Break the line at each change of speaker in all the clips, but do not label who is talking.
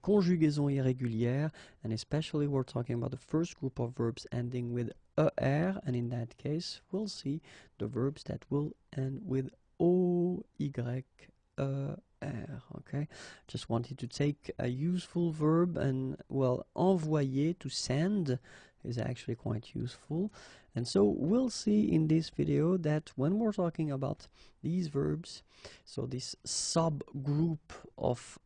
conjugaisons irrégulières, and especially we're talking about the first group of verbs ending with er, and in that case we'll see the verbs that will end with oyer. Okay, just wanted to take a useful verb, and well, envoyer, to send, is actually quite useful. And so we'll see in this video that when we're talking about these verbs, so this subgroup of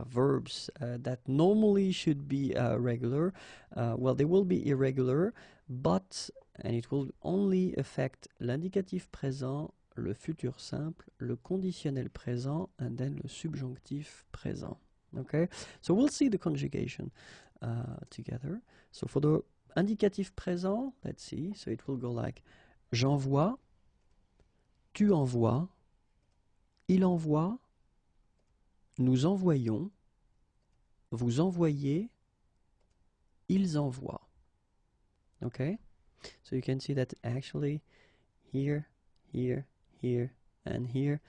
verbs that normally should be regular, well, they will be irregular, and it will only affect l'indicatif présent, le futur simple, le conditionnel présent, and then le subjonctif présent. Okay, so we'll see the conjugation together. So for the indicatif présent, let's see, so it will go like j'envoie, tu envoies, il envoie, nous envoyons, vous envoyez, ils envoient. Okay, so you can see that actually here, here, here, and here,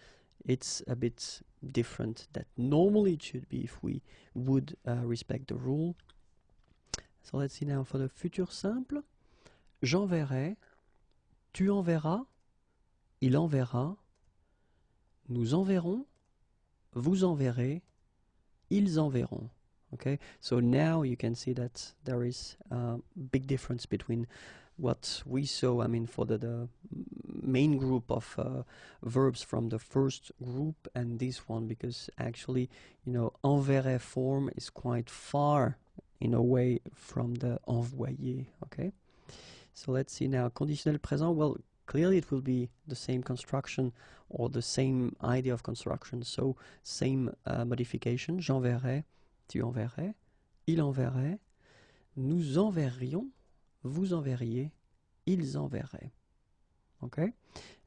it's a bit different that normally it should be if we would respect the rule. So let's see now for the futur simple. J'enverrai, tu enverras, il enverra, nous enverrons, vous enverrez, ils enverront. Okay, so now you can see that there is a big difference between what we saw, I mean, for the main group of verbs from the first group and this one, because actually, you know, enverrai form is quite far in a way from the envoyer. Okay, so let's see now conditionnel présent. Well, clearly it will be the same construction or the same idea of construction, so same modification. J'enverrai, tu enverrais, il enverrait, nous enverrions, vous enverriez, ils enverraient. Okay,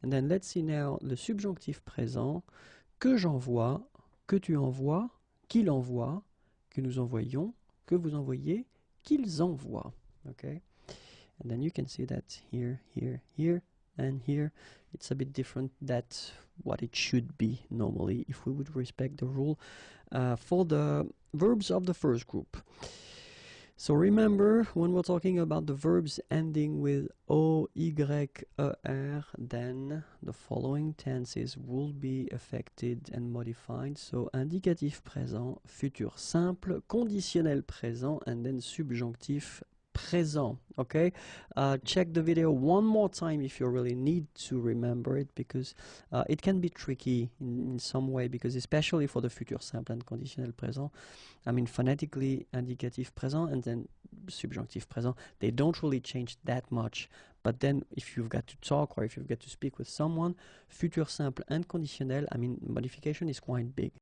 and then let's see now le subjonctif présent. Que j'envoie, que tu envoies, qu'il envoie, que nous envoyons, que vous envoyez, qu'ils envoient. Okay, and then you can see that here, here, here, and here it's a bit different that what it should be normally if we would respect the rule for the verbs of the first group. So remember, when we're talking about the verbs ending with oyer, then the following tenses will be affected and modified. So indicatif présent, futur simple, conditionnel présent, and then subjonctif présent. Okay, check the video one more time if you really need to remember it, because it can be tricky in some way, because especially for the futur simple and conditionnel présent, I mean, phonetically indicatif présent and then subjonctif présent, they don't really change that much. But then if you've got to talk or if you've got to speak with someone, futur simple and conditionnel, I mean, modification is quite big.